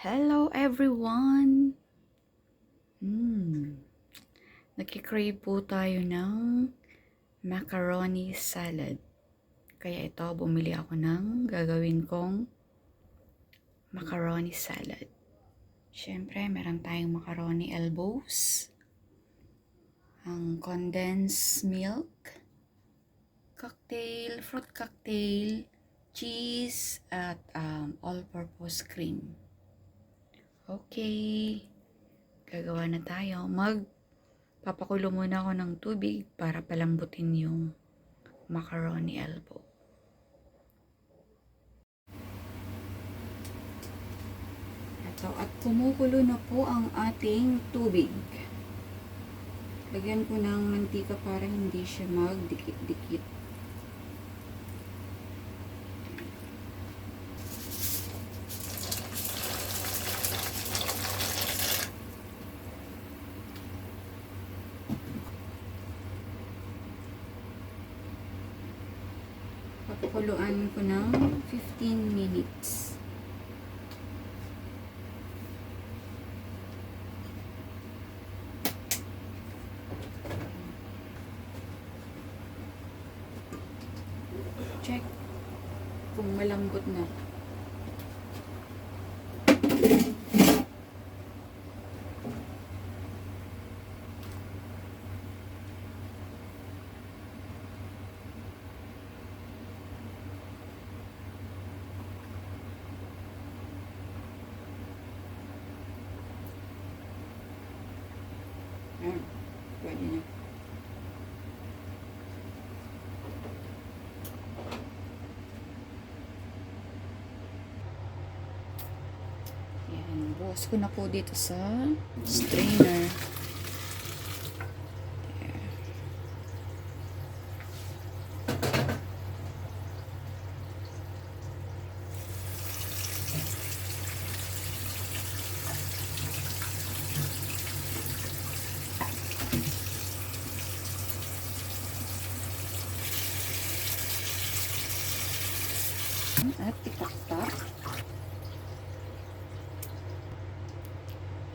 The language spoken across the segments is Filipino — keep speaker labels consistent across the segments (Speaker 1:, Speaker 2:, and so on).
Speaker 1: Hello everyone! Nagkikrave po tayo ng macaroni salad. Kaya ito, bumili ako ng gagawin kong macaroni salad. Siyempre, meron tayong macaroni elbows, ang condensed milk, fruit cocktail, cheese, at all-purpose cream. Okay, gagawa na tayo. Papakulo muna ako ng tubig para palambutin yung macaroni elbow. Ito, at kumukulo na po ang ating tubig. Lagyan ko ng mantika para hindi siya magdikit-dikit. Papakuluan ko ng 15 minutes. Check kung malambot na. Ayan, pwede na. Ayan, buhos ko na po dito sa strainer. At itaktak.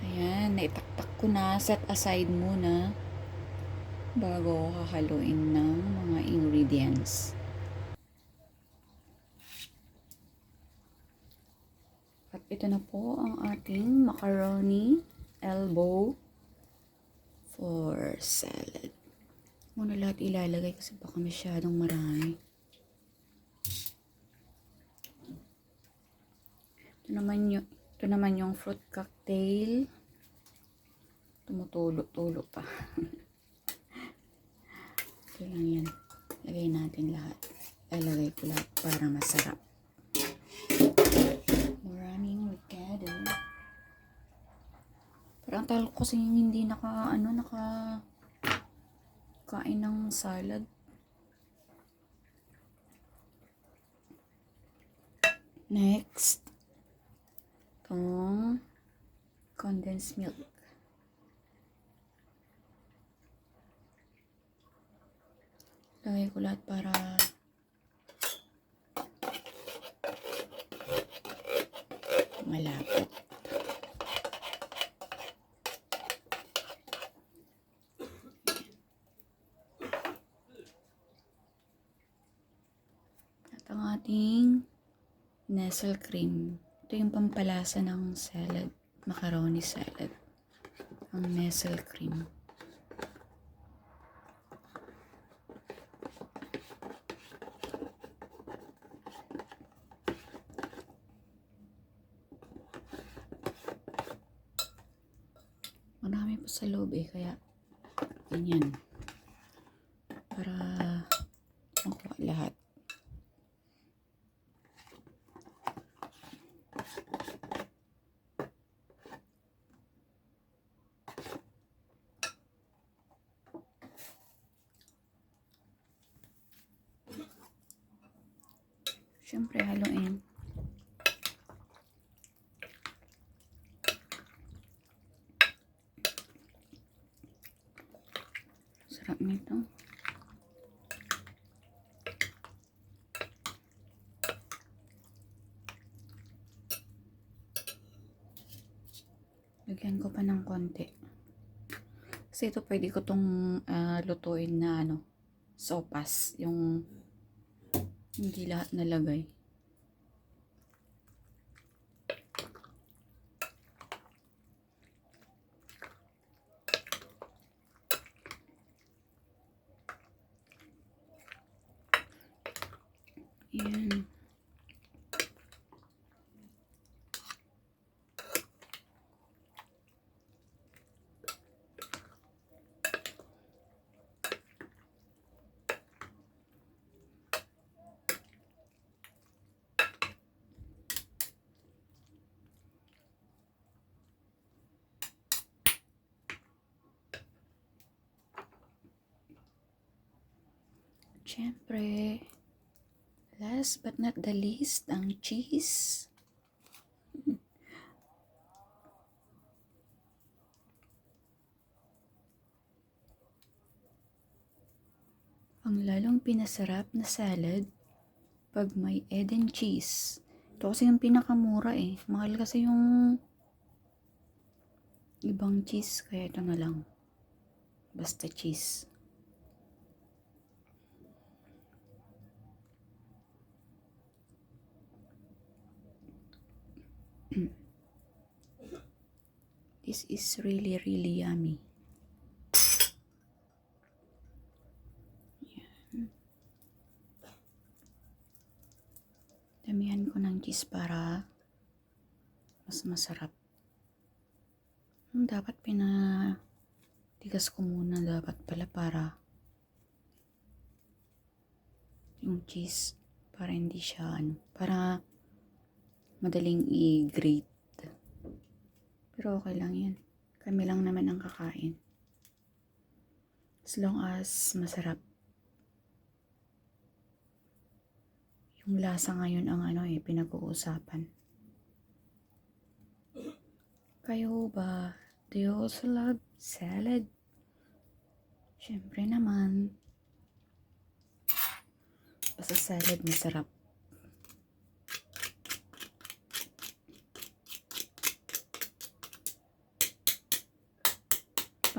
Speaker 1: Ayan, naitaktak ko na. Set aside muna bago hahaluin ng mga ingredients. At ito na po ang ating macaroni elbow for salad. Muna lahat ilalagay kasi baka masyadong marami. Ito naman yung fruit cocktail. Tumutulo-tulo pa. Ito lang yan. Lagay natin lahat. Lagay ko lahat para masarap. Maraming ricado. Parang talo ko kasi hindi kain ng salad. Next, itong condensed milk. Lagay ko lahat para malapot. At ang ating Nestle cream. Ito yung pampalasa ng salad, macaroni salad. Ang Nestle cream. Marami pa sa loob kaya ganyan. Para makuha lahat. Siyempre, haluin. Sarap nito. Lagyan ko pa ng konti. Kasi ito pwede ko tong lutuin na sopas. Yung hindi lahat nalagay. Ayan. Siyempre, last but not the least, ang cheese. Ang lalong pinasarap na salad pag may egg and cheese. Ito kasi yung pinakamura eh. Mahal kasi yung ibang cheese, kaya ito na lang. Basta cheese. This is really, really yummy. Yan. Damihan ko ng cheese para mas masarap. Dapat pinatigas ko muna dapat pala para yung cheese para hindi siya para madaling i-grate. Pero okay lang yan. Kami lang naman ang kakain. As long as masarap. Yung lasa ngayon ang pinag-uusapan. Kayo ba? Do you also love salad? Siyempre naman. Basta salad masarap.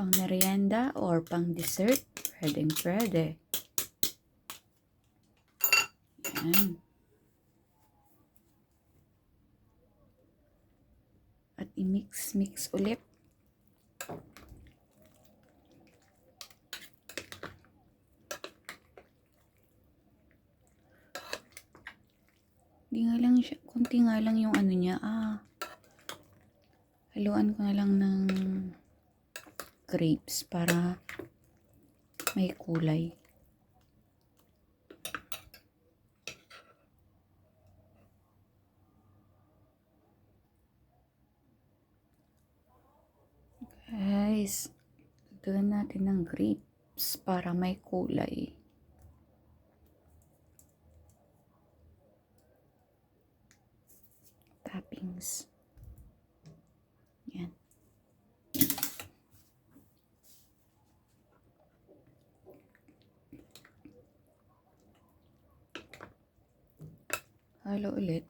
Speaker 1: Pang merienda or pang dessert, pwede. Yan. At i-mix ulit. Di nga lang siya, kunti nga lang yung niya. Haluan ko na lang ng grapes para may kulay. Guys, lagyan natin ng grapes para may kulay. Toppings. Yan. Halo ulit.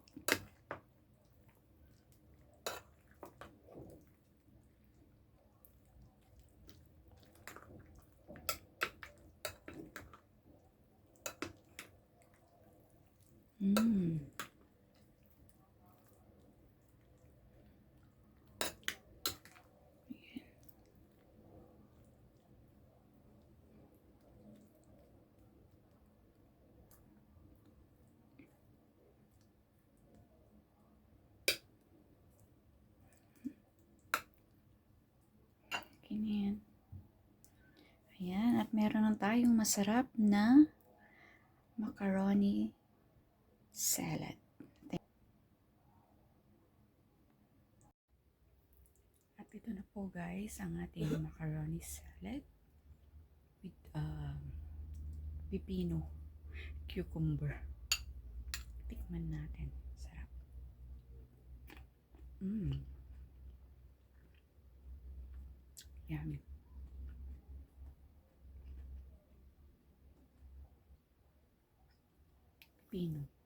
Speaker 1: Ganyan. Ayan, at meron na tayong masarap na macaroni salad. At ito na po guys, ang ating macaroni salad with pipino, cucumber. Tikman natin. Sarap. Yummy. Pipino.